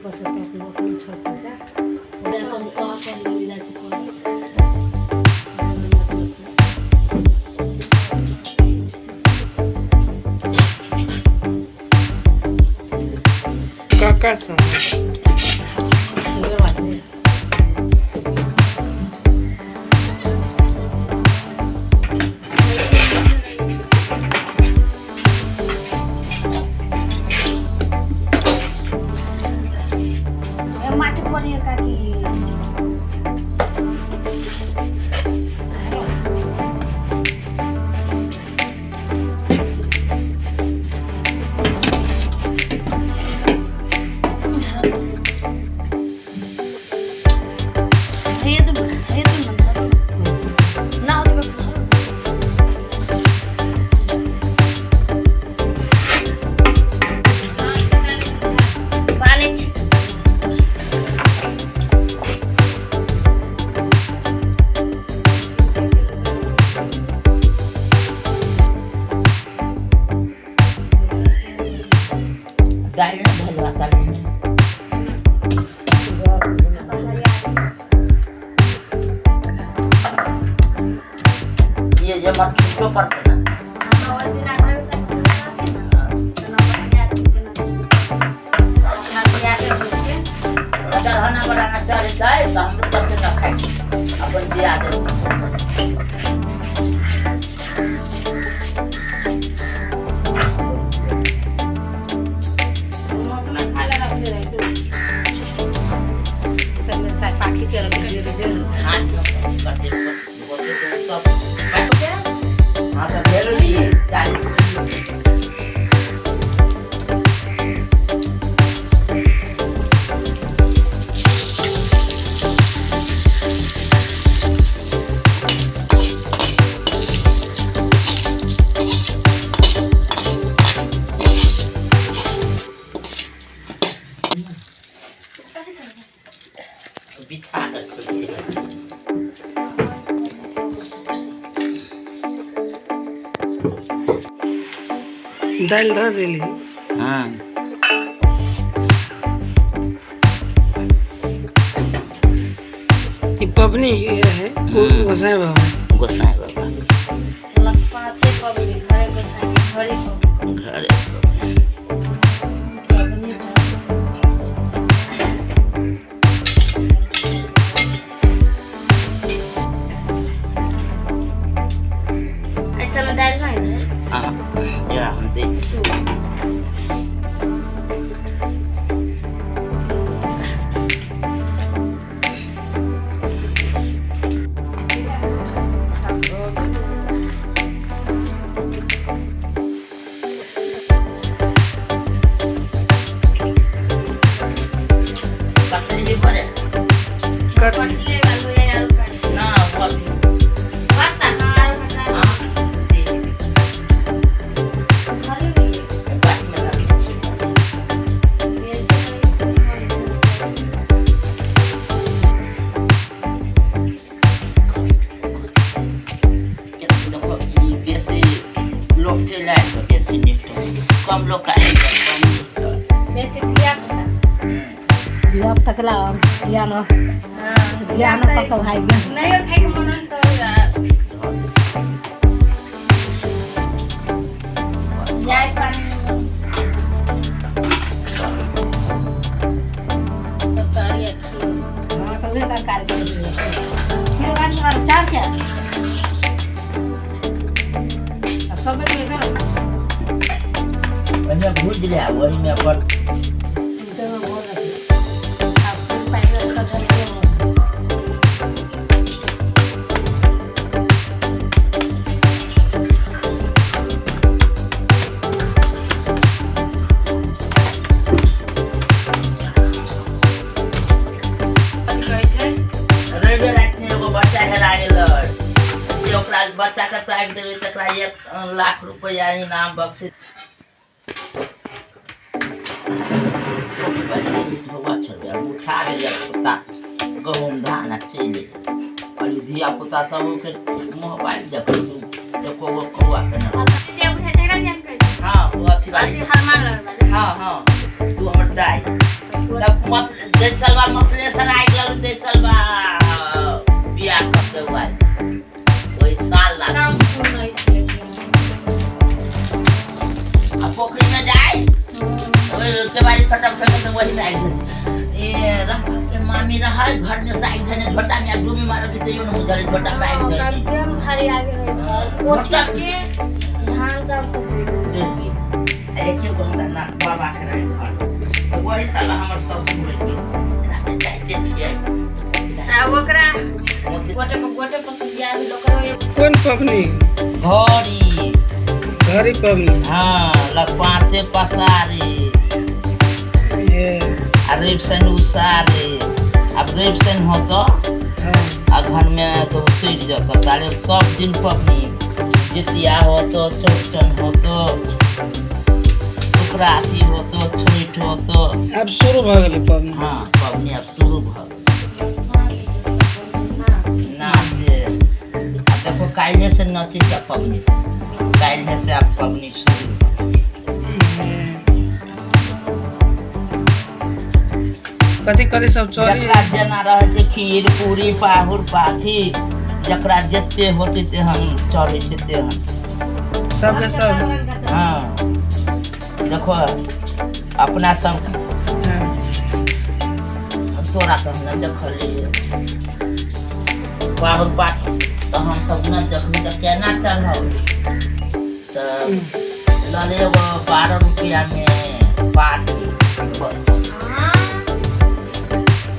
कसं टाकलं पण छोटासा उद्या करून आपण विलाची कोणी काकाच दाल धर दिली। हाँ ये पबनी है गोसाई बाबा घरे ऐसा में दाल नहीं है। या हम देख कम लोग का जब तक ला ध्यान करके भाई नहीं और खाई मन तो जाय पानी तो सारी अच्छी हां तो ये कार कर फिर बाद में चार क्या अब सब में करो मैं भूल गया वही में अपन बच्चा का ताक देवे तकरा 1 लाख रुपया इनाम बख्शे उठा दिया पुता गहूम धान चले और धिया पुता सब के मुंह बाल देखो वो कौआ के ना हां वो अच्छी बात हां हां तू हमर दाई तब मत पोखरी में जाए के बारी खत्म करके तो वही आई थी ये रखस के मामी रहा घर में साइड धने झोटा में डूबी मारो के तो यो न उधर झोटा में आई गई एकदम भारी आगे रही कोठी के धान चाउर सब एक के बंदा ना बाबा के रहे घर तो वही साला हमर ससुर रही ना जाते छिए आ ओकरा गोटे पर बियाह भी लोग कौन पबनी घड़ी पबनी हाँ लपाते पसारे ये रेपसन उसारे अब रेपसन हो तो आ घर में तो सीट जाता तारे सब दिन पबनी जितिया हो तो चौचन हो तो सुकराती हो तो छठ हो तो अब शुरू भ गेलै पबनी हाँ पबनी अब शुरू भ ना जे देखो काल्हे से नथी का पबनी काल्हे से अब पबनी शुरू कथी सब चोरी जकरा जेना रहे छै खीर पूरी पाहुर पाठी जकरा जते होते ते हम चढ़े छै ते हम सबके सब हाँ देखो अपना सब तोरा तो हम देखलिए पाहुर पाठी तो हम सब न देखली तो केना चढ़ल तो लले 12 रुपया में पाठी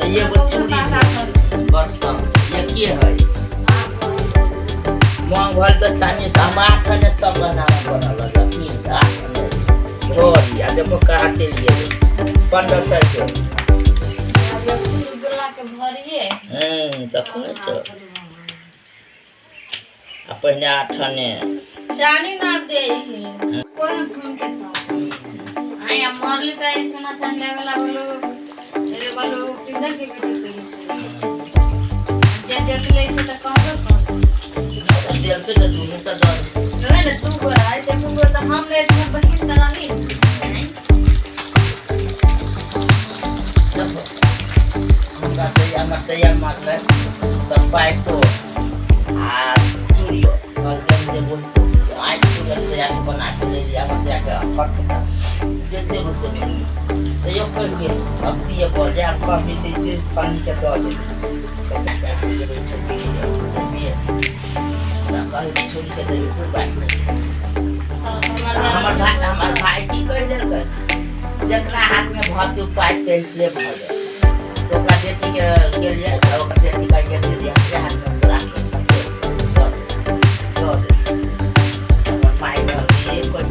ये बच्चा ये की है मांग भर तो तानी समाज ने सब बनाना पड़ा लगा तीन आठ ने और या देखो कहां के लिए 1500 के गुल्ला के भरिए तो अपने 8 ने चानी ना दे कोन घूम के तो आया मरली त सोना चांदी वाला बोलो रे बोलो किधर के बेटी जे देख ले से त कहबो देख के तो दूर का दर रे न तू बोला ते तू तो हम ले में बहिन करानी हम तैयार मार ले तब पाई तो आ चूड़ियो और जब बोल आज तो तैयार बना के ले लिया मत जाके फट देते बोलते तो ये कोई के अब ये बोल दे आप भी दे पानी के दो दे छोड़ के दे कोई बात नहीं हमार भाई की कह दे जकरा हाथ में भात के पाइप पे ले भर दे तो ओकरा बेटी के लिए ओकरा बेटी का ये दे दिया हाथ में रख दो दे हमार भाई ये कोई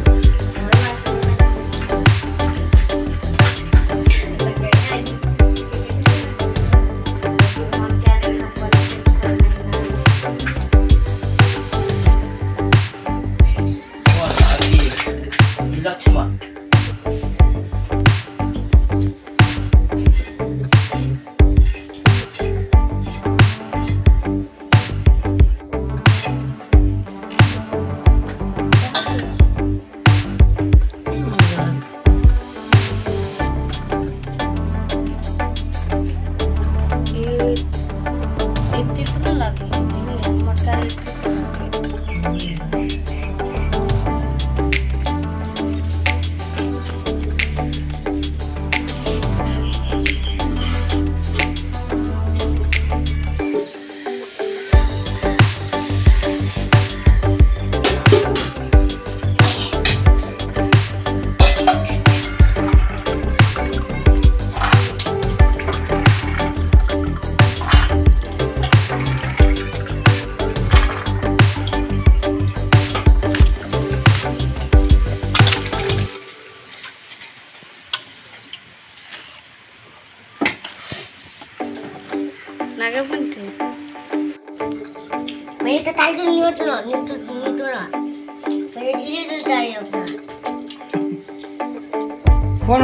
लक्ष्मण नागे बनते मेरे तो टाइगर नहीं होता ना मेरे धीरे चलता है अपना कौन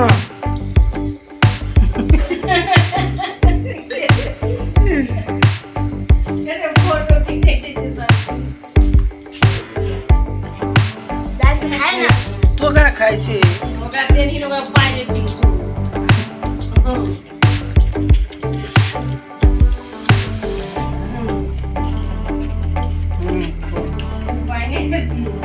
तेरे फोटो की खींचे दाल खाए ना तो का खाई छी ओकरा तेनी लोग पाए देती पाए नहीं